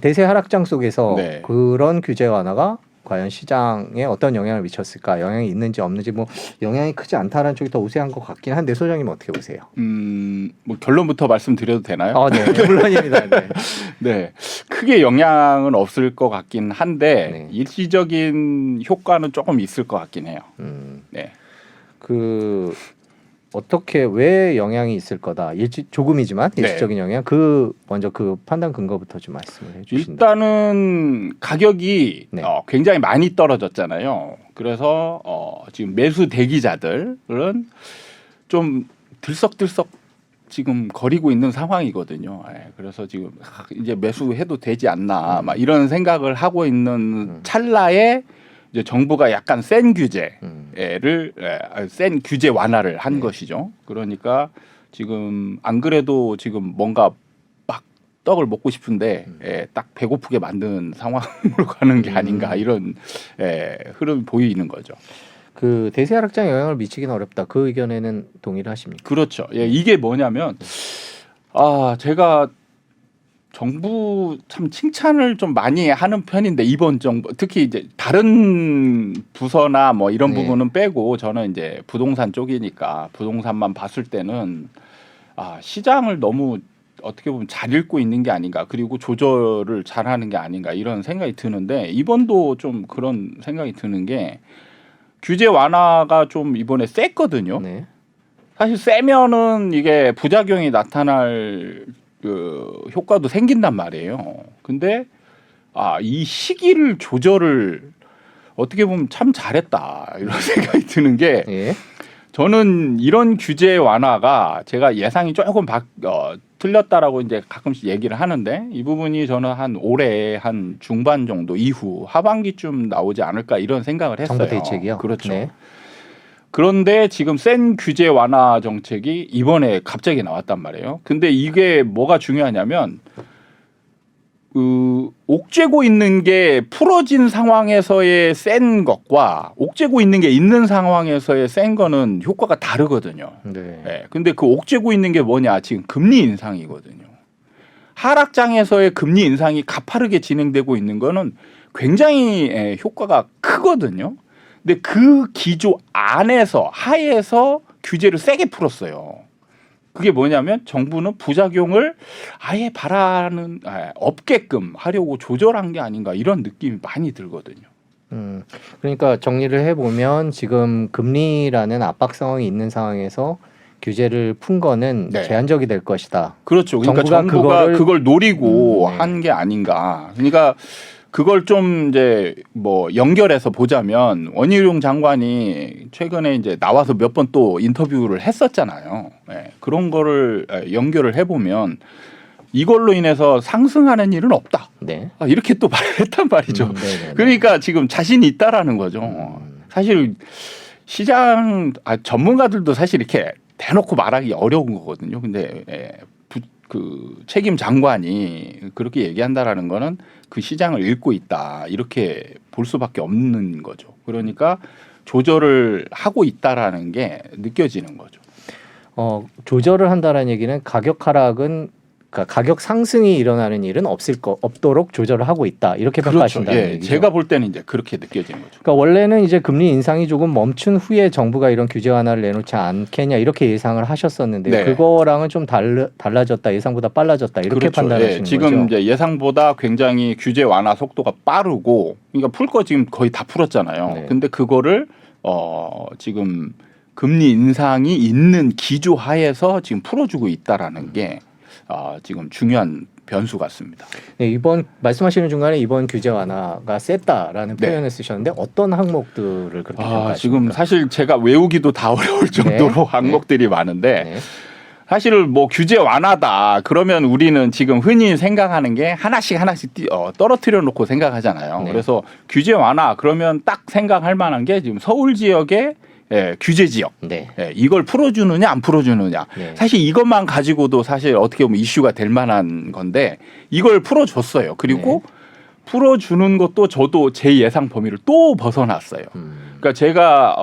대세 하락장 속에서 네. 그런 규제 완화가 과연 시장에 어떤 영향을 미쳤을까? 영향이 있는지 없는지 뭐 영향이 크지 않다는 쪽이 더 우세한 것 같긴 한데 소장님 어떻게 보세요? 뭐 결론부터 말씀드려도 되나요? 네, 물론입니다. 네. 네, 크게 영향은 없을 것 같긴 한데 네. 일시적인 효과는 조금 있을 것 같긴 해요. 네. 그 어떻게 왜 영향이 있을 거다. 조금이지만 일시적인 영향. 먼저 그 판단 근거부터 좀 말씀을 해주신다. 일단은 가격이 네. 굉장히 많이 떨어졌잖아요. 그래서 지금 매수 대기자들은 좀 들썩들썩 지금 거리고 있는 상황이거든요. 그래서 지금 이제 매수해도 되지 않나 막 이런 생각을 하고 있는 찰나에 이제 정부가 약간 센 규제를 센 규제 완화를 한 것이죠. 그러니까 지금 안 그래도 지금 뭔가 막 떡을 먹고 싶은데 딱 배고프게 만드는 상황으로 가는 게 아닌가 이런 흐름이 보이는 거죠. 그 대세 하락장에 영향을 미치기는 어렵다. 그 의견에는 동의를 하십니까? 그렇죠. 이게 뭐냐면 제가 정부 참 칭찬을 좀 많이 하는 편인데 이번 정부 특히 이제 다른 부서나 뭐 이런 네. 부분은 빼고 저는 이제 부동산 쪽이니까 부동산만 봤을 때는 시장을 너무 어떻게 보면 잘 읽고 있는 게 아닌가 그리고 조절을 잘하는 게 아닌가 이런 생각이 드는데 이번도 좀 그런 생각이 드는 게 규제 완화가 좀 이번에 셌거든요. 네. 사실 세면은 이게 부작용이 나타날 그 효과도 생긴단 말이에요. 근데 이 시기를 조절을 어떻게 보면 참 잘했다 이런 생각이 드는 게 예. 저는 이런 규제 완화가 제가 예상이 조금 틀렸다라고 이제 가끔씩 얘기를 하는데 이 부분이 저는 한 올해 한 중반 정도 이후 하반기쯤 나오지 않을까 이런 생각을 했어요. 정부 대책이요? 그렇죠. 네. 그런데 지금 센 규제 완화 정책이 이번에 갑자기 나왔단 말이에요. 근데 이게 뭐가 중요하냐면 옥죄고 있는 게 풀어진 상황에서의 센 것과 옥죄고 있는 게 있는 상황에서의 센 거는 효과가 다르거든요. 네. 근데 그 옥죄고 있는 게 뭐냐? 지금 금리 인상이거든요. 하락장에서의 금리 인상이 가파르게 진행되고 있는 거는 굉장히 효과가 크거든요. 근데 그 기조 안에서 하에서 규제를 세게 풀었어요. 그게 뭐냐면 정부는 부작용을 아예 바라는 없게끔 하려고 조절한 게 아닌가 이런 느낌이 많이 들거든요. 그러니까 정리를 해보면 지금 금리라는 압박 상황이 있는 상황에서 규제를 푼 거는 네. 제한적이 될 것이다. 그렇죠. 그러니까 정부가 그걸 노리고 한 게 아닌가. 그러니까 그걸 좀 이제 뭐 연결해서 보자면 원희룡 장관이 최근에 이제 나와서 몇 번 또 인터뷰를 했었잖아요. 그런 거를 연결을 해보면 이걸로 인해서 상승하는 일은 없다. 네. 이렇게 또 말을 했단 말이죠. 네네네. 그러니까 지금 자신이 있다라는 거죠. 사실 시장 전문가들도 사실 이렇게 대놓고 말하기 어려운 거거든요. 근데 그 책임 장관이 그렇게 얘기한다라는 거는 그 시장을 읽고 있다 이렇게 볼 수밖에 없는 거죠. 그러니까 조절을 하고 있다라는 게 느껴지는 거죠. 조절을 한다는 얘기는 가격 하락은 그러니까 가격 상승이 일어나는 일은 없도록 조절을 하고 있다 이렇게 평가하신다는 그렇죠. 얘기죠. 제가 볼 때는 이제 그렇게 느껴지는 거죠. 그러니까 원래는 이제 금리 인상이 조금 멈춘 후에 정부가 이런 규제 완화를 내놓지 않겠냐 이렇게 예상을 하셨었는데 네. 그거랑은 좀 달라졌다 예상보다 빨라졌다 이렇게 그렇죠. 판단하시는 지금 거죠. 이제 예상보다 굉장히 규제 완화 속도가 빠르고 그러니까 풀 거 지금 거의 다 풀었잖아요. 네. 근데 그거를 지금 금리 인상이 있는 기조 하에서 지금 풀어주고 있다라는 게 지금 중요한 변수 같습니다. 네, 이번 말씀하시는 중간에 이번 규제 완화가 셌다라는 네. 표현을 쓰셨는데 어떤 항목들을 그렇게 평가하십니까? 지금 사실 제가 외우기도 다 어려울 정도로 네. 항목들이 많은데 네. 사실 뭐 규제 완화다 그러면 우리는 지금 흔히 생각하는 게 하나씩 떨어뜨려 놓고 생각하잖아요. 네. 그래서 규제 완화 그러면 딱 생각할 만한 게 지금 서울 지역의 규제 지역 네. 이걸 풀어주느냐 안 풀어주느냐 네. 사실 이것만 가지고도 사실 어떻게 보면 이슈가 될 만한 건데 이걸 풀어줬어요. 그리고 풀어주는 것도 저도 제 예상 범위를 또 벗어났어요. 그러니까 제가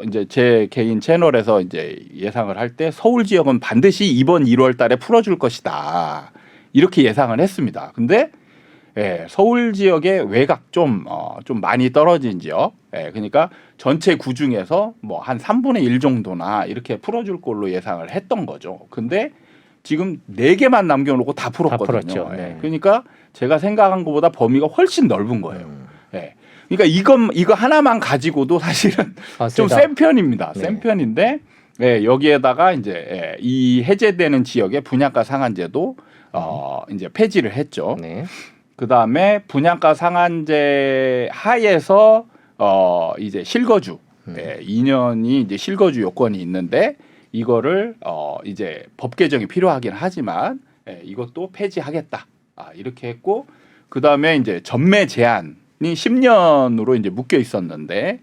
이제 제 개인 채널에서 이제 예상을 할 때 서울 지역은 반드시 이번 1월 달에 풀어줄 것이다. 이렇게 예상을 했습니다. 근데 서울 지역의 외곽 좀 많이 떨어진 지역, 그러니까 전체 구 중에서 뭐 한 3분의 1 정도나 이렇게 풀어줄 걸로 예상을 했던 거죠. 근데 지금 4개만 남겨놓고 다 풀었거든요. 풀었죠. 네. 그러니까 제가 생각한 것보다 범위가 훨씬 넓은 거예요. 그러니까 이거 하나만 가지고도 사실은 좀 센 편입니다. 네. 센 편인데 여기에다가 이제 이 해제되는 지역의 분양가 상한제도 이제 폐지를 했죠. 네. 그 다음에 분양가 상한제 하에서 이제 실거주 2년이 이제 실거주 요건이 있는데 이거를 이제 법 개정이 필요하긴 하지만 이것도 폐지하겠다 이렇게 했고 그 다음에 이제 전매 제한이 10년으로 이제 묶여 있었는데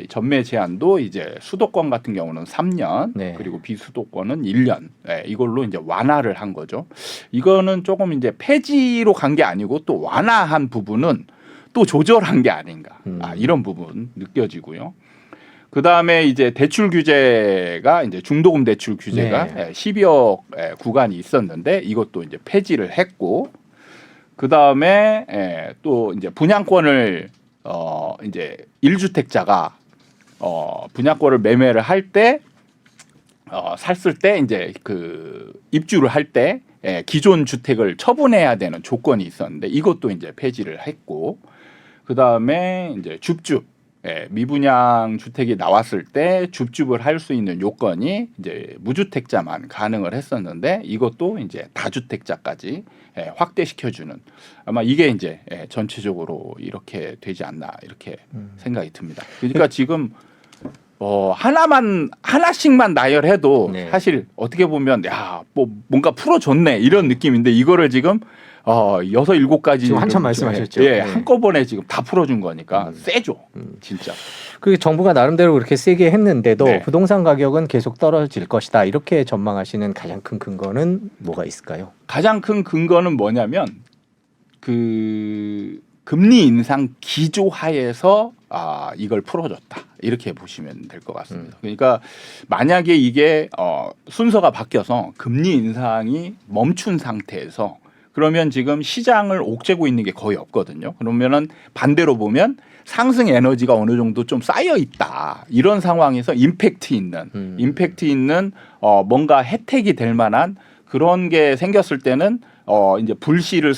전매 제한도 이제 수도권 같은 경우는 3년 네. 그리고 비수도권은 1년 이걸로 이제 완화를 한 거죠. 이거는 조금 이제 폐지로 간 게 아니고 또 완화한 부분은 또 조절한 게 아닌가 이런 부분 느껴지고요. 그 다음에 이제 대출 규제가 이제 중도금 대출 규제가 12억 구간이 있었는데 이것도 이제 폐지를 했고 그 다음에 또 이제 분양권을 이제 1주택자가 분양권을 매매를 할 때 샀을 때 이제 그 입주를 할 때 기존 주택을 처분해야 되는 조건이 있었는데 이것도 이제 폐지를 했고 그 다음에 이제 줍줍 미분양 주택이 나왔을 때 줍줍을 할 수 있는 요건이 이제 무주택자만 가능을 했었는데 이것도 이제 다주택자까지 확대시켜주는 아마 이게 이제 전체적으로 이렇게 되지 않나 이렇게 생각이 듭니다. 그러니까 지금 하나씩만 나열해도 네. 사실 어떻게 보면 야 뭐 뭔가 풀어줬네 이런 느낌인데 이거를 지금 6, 7가지 지금 한참 말씀하셨죠. 네. 한꺼번에 지금 다 풀어준 거니까 세죠. 진짜. 그 정부가 나름대로 그렇게 세게 했는데도 네. 부동산 가격은 계속 떨어질 것이다. 이렇게 전망하시는 가장 큰 근거는 뭐가 있을까요? 가장 큰 근거는 뭐냐면 그 금리 인상 기조 하에서 이걸 풀어줬다 이렇게 보시면 될 것 같습니다. 그러니까 만약에 이게 순서가 바뀌어서 금리 인상이 멈춘 상태에서 그러면 지금 시장을 옥죄고 있는 게 거의 없거든요. 그러면은 반대로 보면 상승 에너지가 어느 정도 좀 쌓여 있다. 이런 상황에서 임팩트 있는 뭔가 혜택이 될 만한 그런 게 생겼을 때는 이제 불씨를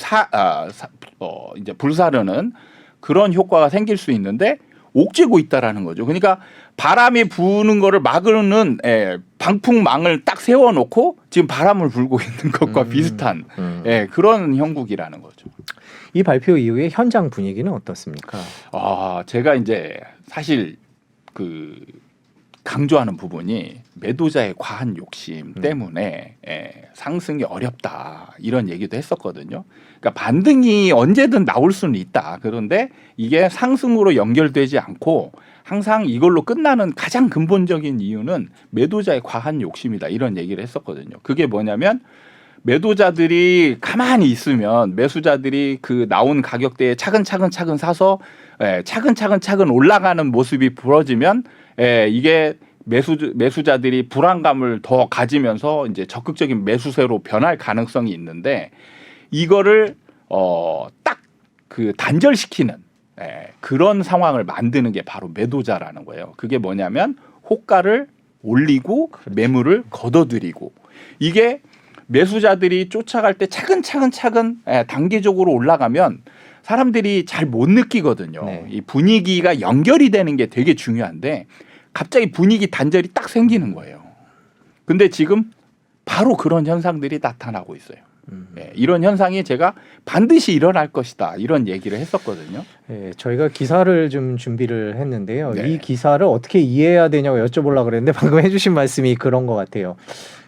이제 불사르는 그런 효과가 생길 수 있는데 옥죄고 있다라는 거죠. 그러니까 바람이 부는 거를 막는 방풍망을 딱 세워놓고 지금 바람을 불고 있는 것과 비슷한 그런 형국이라는 거죠. 이 발표 이후에 현장 분위기는 어떻습니까? 제가 이제 사실 그 강조하는 부분이 매도자의 과한 욕심 때문에 상승이 어렵다 이런 얘기도 했었거든요. 그러니까 반등이 언제든 나올 수는 있다. 그런데 이게 상승으로 연결되지 않고 항상 이걸로 끝나는 가장 근본적인 이유는 매도자의 과한 욕심이다 이런 얘기를 했었거든요. 그게 뭐냐면 매도자들이 가만히 있으면 매수자들이 그 나온 가격대에 차근차근 사서 차근차근 올라가는 모습이 부러지면 이게 매수자들이 불안감을 더 가지면서 이제 적극적인 매수세로 변할 가능성이 있는데 이거를 딱 그 단절시키는 그런 상황을 만드는 게 바로 매도자라는 거예요. 그게 뭐냐면 호가를 올리고 매물을 걷어들이고 이게 매수자들이 쫓아갈 때 차근차근 단계적으로 올라가면 사람들이 잘 못 느끼거든요. 네. 이 분위기가 연결이 되는 게 되게 중요한데 갑자기 분위기 단절이 딱 생기는 거예요. 근데 지금 바로 그런 현상들이 나타나고 있어요. 이런 현상이 제가 반드시 일어날 것이다 이런 얘기를 했었거든요. 저희가 기사를 좀 준비를 했는데요. 네. 이 기사를 어떻게 이해해야 되냐고 여쭤보려고 그랬는데 방금 해주신 말씀이 그런 것 같아요.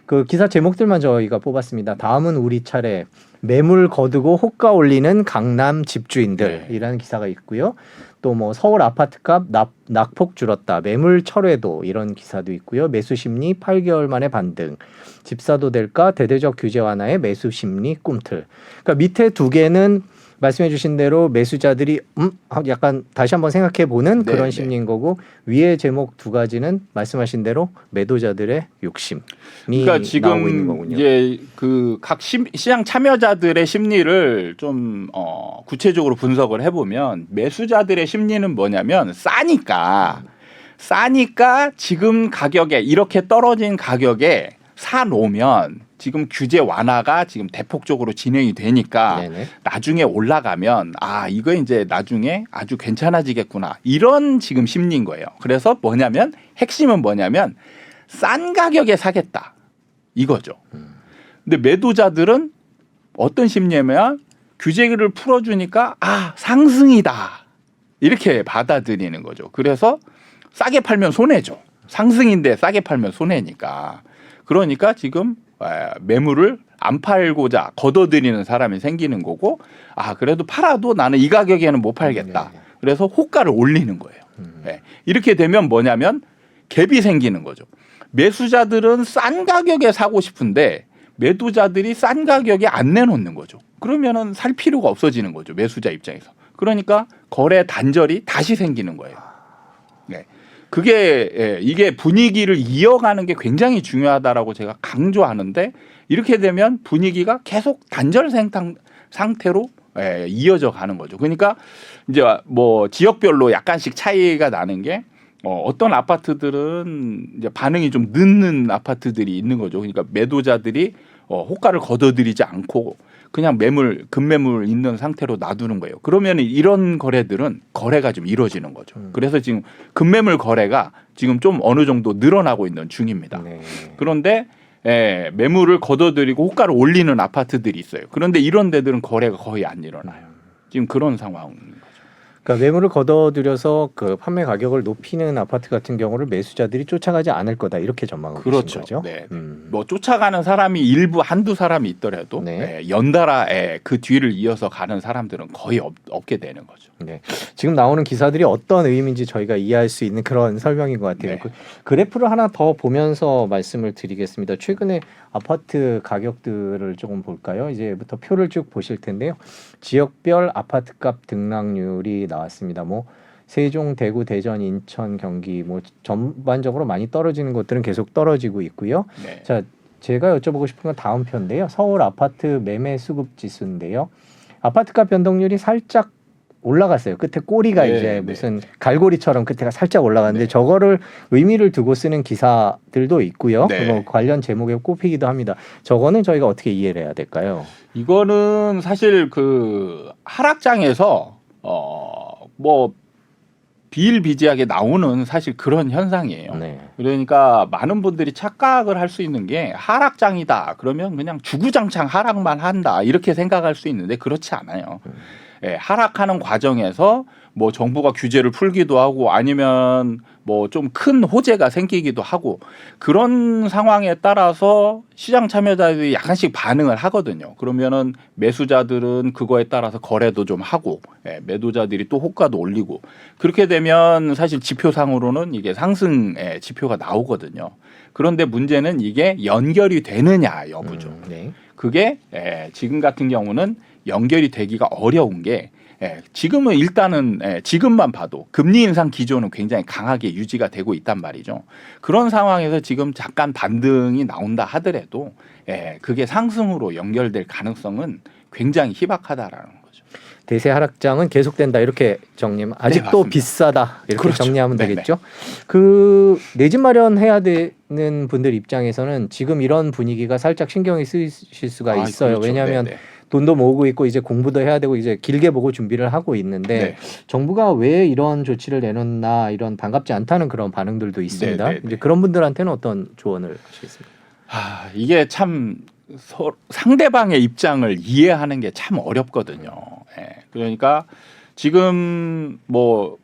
그 기사 제목들만 저희가 뽑았습니다. 다음은 우리 차례, 매물 거두고 호가 올리는 강남 집주인들이라는 기사가 있고요. 또 뭐 서울 아파트값 낙폭 줄었다, 매물 철회도 이런 기사도 있고요. 매수 심리 8개월 만에 반등, 집 사도 될까, 대대적 규제 완화에 매수 심리 꿈틀. 그러니까 밑에 두 개는 말씀해주신 대로 매수자들이 약간 다시 한번 생각해보는 그런 네. 심리인 거고 위에 제목 두 가지는 말씀하신 대로 매도자들의 욕심이 그러니까 나오고 있는 지금 거군요. 이제 그 각 시장 참여자들의 심리를 좀 구체적으로 분석을 해보면 매수자들의 심리는 뭐냐면 싸니까 지금 가격에 이렇게 떨어진 가격에 사 놓으면 지금 규제 완화가 지금 대폭적으로 진행이 되니까 네네. 나중에 올라가면 아 이거 이제 나중에 아주 괜찮아지겠구나 이런 지금 심리인 거예요. 그래서 뭐냐면 핵심은 뭐냐면 싼 가격에 사겠다 이거죠. 근데 매도자들은 어떤 심리냐면 규제를 풀어주니까 아 상승이다 이렇게 받아들이는 거죠. 그래서 싸게 팔면 손해죠. 상승인데 싸게 팔면 손해니까. 그러니까 지금 매물을 안 팔고자 걷어들이는 사람이 생기는 거고 아 그래도 팔아도 나는 이 가격에는 못 팔겠다. 네. 그래서 호가를 올리는 거예요. 네. 이렇게 되면 뭐냐면 갭이 생기는 거죠. 매수자들은 싼 가격에 사고 싶은데 매도자들이 싼 가격에 안 내놓는 거죠. 그러면은 살 필요가 없어지는 거죠. 매수자 입장에서. 그러니까 거래 단절이 다시 생기는 거예요. 네. 그게 이게 분위기를 이어가는 게 굉장히 중요하다라고 제가 강조하는데 이렇게 되면 분위기가 계속 단절 상태로 이어져 가는 거죠. 그러니까 이제 뭐 지역별로 약간씩 차이가 나는 게 어떤 아파트들은 이제 반응이 좀 늦는 아파트들이 있는 거죠. 그러니까 매도자들이 호가를 걷어들이지 않고 그냥 급매물 있는 상태로 놔두는 거예요. 그러면 이런 거래들은 거래가 좀 이루어지는 거죠. 그래서 지금 급매물 거래가 지금 좀 어느 정도 늘어나고 있는 중입니다. 네. 그런데 매물을 걷어들이고 호가를 올리는 아파트들이 있어요. 그런데 이런 데들은 거래가 거의 안 일어나요. 지금 그런 상황인 거죠. 그러니까 매물을 걷어들여서 그 판매 가격을 높이는 아파트 같은 경우를 매수자들이 쫓아가지 않을 거다 이렇게 전망을 하신 그렇죠. 거죠. 네. 뭐 쫓아가는 사람이 일부 한두 사람이 있더라도 네. 연달아 그 뒤를 이어서 가는 사람들은 거의 없게 되는 거죠. 네. 지금 나오는 기사들이 어떤 의미인지 저희가 이해할 수 있는 그런 설명인 것 같아요. 네. 그 그래프를 하나 더 보면서 말씀을 드리겠습니다. 최근에 아파트 가격들을 조금 볼까요? 이제부터 표를 쭉 보실 텐데요. 지역별 아파트값 등락률이 나왔습니다. 뭐 세종, 대구, 대전, 인천, 경기 뭐 전반적으로 많이 떨어지는 곳들은 계속 떨어지고 있고요. 네. 자, 제가 여쭤보고 싶은 건 다음 표인데요. 서울 아파트 매매 수급 지수인데요. 아파트값 변동률이 살짝 올라갔어요. 끝에 꼬리가 네, 이제 네. 무슨 갈고리처럼 끝에가 살짝 올라갔는데 네. 저거를 의미를 두고 쓰는 기사들도 있고요. 네. 뭐 관련 제목에 꼽히기도 합니다. 저거는 저희가 어떻게 이해를 해야 될까요? 이거는 사실 그 하락장에서 뭐 비일비재하게 나오는 사실 그런 현상이에요. 네. 그러니까 많은 분들이 착각을 할 수 있는 게 하락장이다. 그러면 그냥 주구장창 하락만 한다. 이렇게 생각할 수 있는데 그렇지 않아요. 하락하는 과정에서 뭐 정부가 규제를 풀기도 하고 아니면 뭐 좀 큰 호재가 생기기도 하고 그런 상황에 따라서 시장 참여자들이 약간씩 반응을 하거든요. 그러면은 매수자들은 그거에 따라서 거래도 좀 하고 매도자들이 또 호가도 올리고 그렇게 되면 사실 지표상으로는 이게 상승 지표가 나오거든요. 그런데 문제는 이게 연결이 되느냐 여부죠. 네. 그게 지금 같은 경우는 연결이 되기가 어려운 게 지금은 일단은 지금만 봐도 금리 인상 기조는 굉장히 강하게 유지가 되고 있단 말이죠. 그런 상황에서 지금 잠깐 반등이 나온다 하더라도 그게 상승으로 연결될 가능성은 굉장히 희박하다라는 거죠. 대세 하락장은 계속된다 이렇게 정리하면 아직도 맞습니다. 비싸다 이렇게 그렇죠. 정리하면 네네. 되겠죠. 그 내 집 마련해야 되는 분들 입장에서는 지금 이런 분위기가 살짝 신경이 쓰이실 수가 있어요. 그렇죠. 왜냐하면 네네. 돈도 모으고 있고 이제 공부도 해야 되고 이제 길게 보고 준비를 하고 있는데 네. 정부가 왜 이런 조치를 내놓나 이런 반갑지 않다는 그런 반응들도 있습니다. 네네네. 이제 그런 분들한테는 어떤 조언을 하시겠습니까? 이게 참 상대방의 입장을 이해하는 게 참 어렵거든요. 그러니까 지금 뭐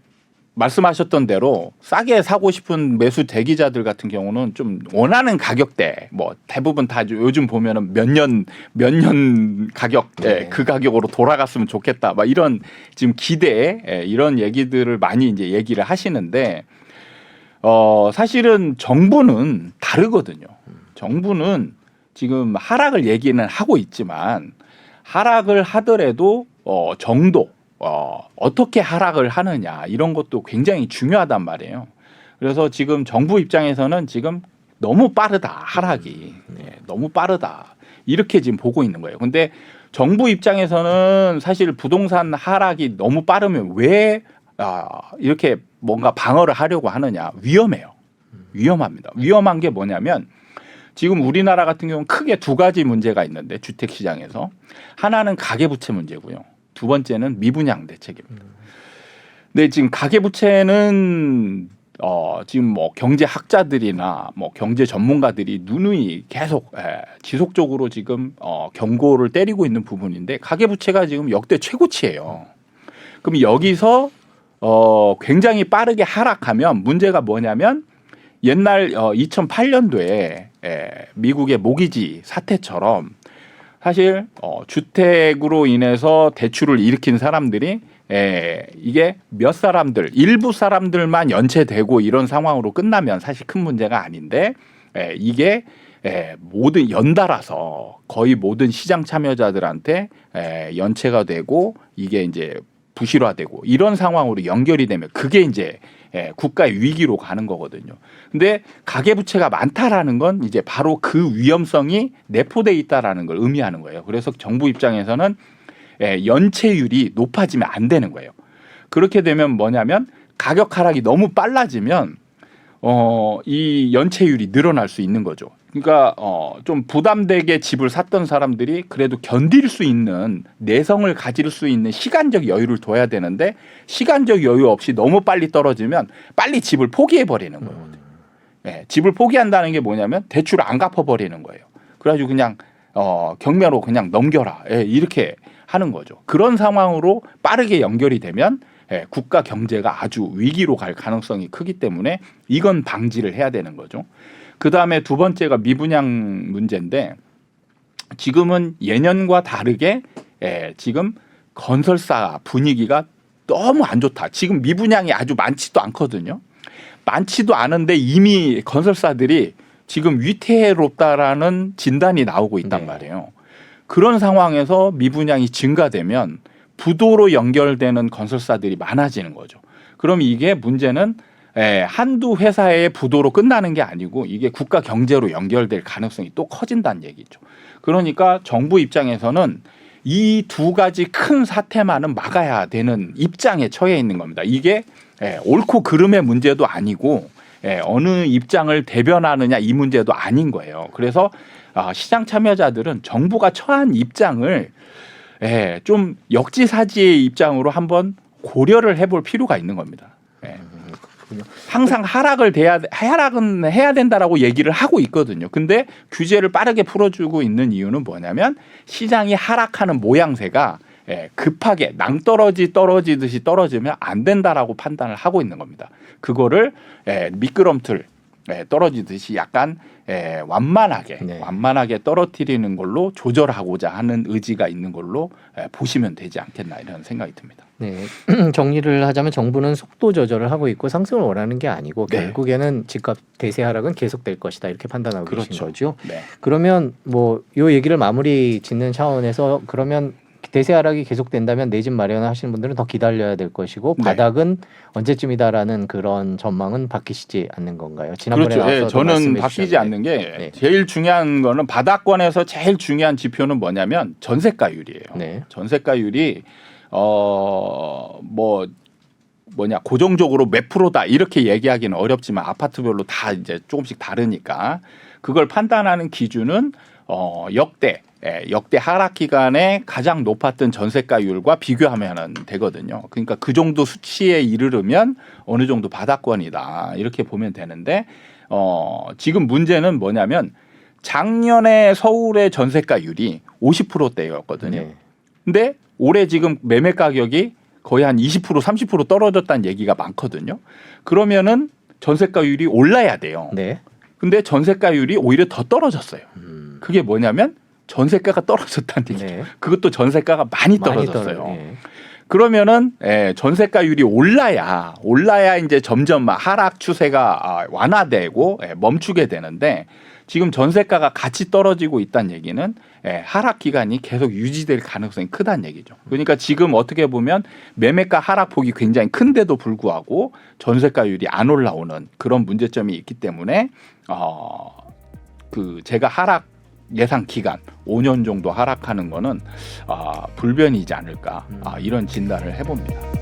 말씀하셨던 대로 싸게 사고 싶은 매수 대기자들 같은 경우는 좀 원하는 가격대 뭐 대부분 다 요즘 보면은 몇 년 가격 그 가격으로 돌아갔으면 좋겠다 막 이런 지금 기대 이런 얘기들을 많이 이제 얘기를 하시는데 사실은 정부는 다르거든요. 정부는 지금 하락을 얘기는 하고 있지만 하락을 하더라도 정도 어떻게 하락을 하느냐 이런 것도 굉장히 중요하단 말이에요. 그래서 지금 정부 입장에서는 지금 너무 빠르다 하락이 너무 빠르다 이렇게 지금 보고 있는 거예요. 근데 정부 입장에서는 사실 부동산 하락이 너무 빠르면 왜 이렇게 뭔가 방어를 하려고 하느냐 위험해요. 위험합니다. 위험한 게 뭐냐면 지금 우리나라 같은 경우는 크게 두 가지 문제가 있는데 주택 시장에서 하나는 가계부채 문제고요. 두 번째는 미분양 대책입니다. 근데 지금 가계부채는 지금 뭐 경제학자들이나 뭐 경제 전문가들이 누누이 계속 지속적으로 지금 경고를 때리고 있는 부분인데 가계부채가 지금 역대 최고치예요. 그럼 여기서 굉장히 빠르게 하락하면 문제가 뭐냐면 옛날 2008년도에 미국의 모기지 사태처럼 사실 주택으로 인해서 대출을 일으킨 사람들이 이게 몇 사람들 일부 사람들만 연체되고 이런 상황으로 끝나면 사실 큰 문제가 아닌데 이게 모든 연달아서 거의 모든 시장 참여자들한테 연체가 되고 이게 이제 부실화되고 이런 상황으로 연결이 되면 그게 이제 국가의 위기로 가는 거거든요. 근데 가계부채가 많다라는 건 이제 바로 그 위험성이 내포돼 있다라는 걸 의미하는 거예요. 그래서 정부 입장에서는 연체율이 높아지면 안 되는 거예요. 그렇게 되면 뭐냐면 가격 하락이 너무 빨라지면 이 연체율이 늘어날 수 있는 거죠. 그러니까 좀 부담되게 집을 샀던 사람들이 그래도 견딜 수 있는 내성을 가질 수 있는 시간적 여유를 둬야 되는데 시간적 여유 없이 너무 빨리 떨어지면 빨리 집을 포기해 버리는 거예요. 집을 포기한다는 게 뭐냐면 대출을 안 갚아 버리는 거예요. 그래가지고 그냥 경매로 그냥 넘겨라 이렇게 하는 거죠. 그런 상황으로 빠르게 연결이 되면 국가 경제가 아주 위기로 갈 가능성이 크기 때문에 이건 방지를 해야 되는 거죠. 그다음에 두 번째가 미분양 문제인데 지금은 예년과 다르게 지금 건설사 분위기가 너무 안 좋다. 지금 미분양이 아주 많지도 않거든요. 많지도 않은데 이미 건설사들이 지금 위태롭다라는 진단이 나오고 있단 말이에요. 그런 상황에서 미분양이 증가되면 부도로 연결되는 건설사들이 많아지는 거죠. 그럼 이게 문제는 한두 회사의 부도로 끝나는 게 아니고 이게 국가 경제로 연결될 가능성이 또 커진다는 얘기죠. 그러니까 정부 입장에서는 이 두 가지 큰 사태만은 막아야 되는 입장에 처해 있는 겁니다. 이게 옳고 그름의 문제도 아니고 어느 입장을 대변하느냐 이 문제도 아닌 거예요. 그래서 시장 참여자들은 정부가 처한 입장을 좀 역지사지의 입장으로 한번 고려를 해볼 필요가 있는 겁니다. 항상 하락은 해야 된다라고 얘기를 하고 있거든요. 근데 규제를 빠르게 풀어주고 있는 이유는 뭐냐면 시장이 하락하는 모양새가 급하게 낭떠러지 떨어지듯이 떨어지면 안 된다라고 판단을 하고 있는 겁니다. 그거를 미끄럼틀 떨어지듯이 약간 완만하게 떨어뜨리는 걸로 조절하고자 하는 의지가 있는 걸로 보시면 되지 않겠나 이런 생각이 듭니다. 네, 정리를 하자면 정부는 속도 조절을 하고 있고 상승을 원하는 게 아니고 결국에는 집값 대세 하락은 계속될 것이다 이렇게 판단하고 계신 거죠. 네. 그러면 뭐 이 얘기를 마무리 짓는 차원에서 그러면 대세 하락이 계속된다면 내 집 마련하시는 분들은 더 기다려야 될 것이고 바닥은 언제쯤이다라는 그런 전망은 바뀌시지 않는 건가요? 지난번에 그렇죠. 저는 바뀌지 않는 게 제일 중요한 거는 바닥권에서 제일 중요한 지표는 뭐냐면 전세가율이에요. 전세가율이 고정적으로 몇 프로다 이렇게 얘기하기는 어렵지만 아파트별로 다 이제 조금씩 다르니까 그걸 판단하는 기준은 역대 하락 기간에 가장 높았던 전세가율과 비교하면 되거든요. 그러니까 그 정도 수치에 이르르면 어느 정도 바닥권이다 이렇게 보면 되는데 지금 문제는 뭐냐면 작년에 서울의 전세가율이 50%대였거든요. 근데 올해 지금 매매 가격이 거의 한 20% 30% 떨어졌다는 얘기가 많거든요. 그러면은 전세가율이 올라야 돼요. 근데 전세가율이 오히려 더 떨어졌어요. 그게 뭐냐면 전세가가 떨어졌다는 얘기죠. 그것도 전세가가 많이 떨어졌어요. 그러면은 전세가율이 올라야 이제 점점 하락 추세가 완화되고 멈추게 되는데 지금 전세가가 같이 떨어지고 있다는 얘기는 하락 기간이 계속 유지될 가능성이 크다는 얘기죠. 그러니까 지금 어떻게 보면 매매가 하락폭이 굉장히 큰데도 불구하고 전세가율이 안 올라오는 그런 문제점이 있기 때문에 제가 하락 예상 기간 5년 정도 하락하는 거는 불변이지 않을까 이런 진단을 해봅니다.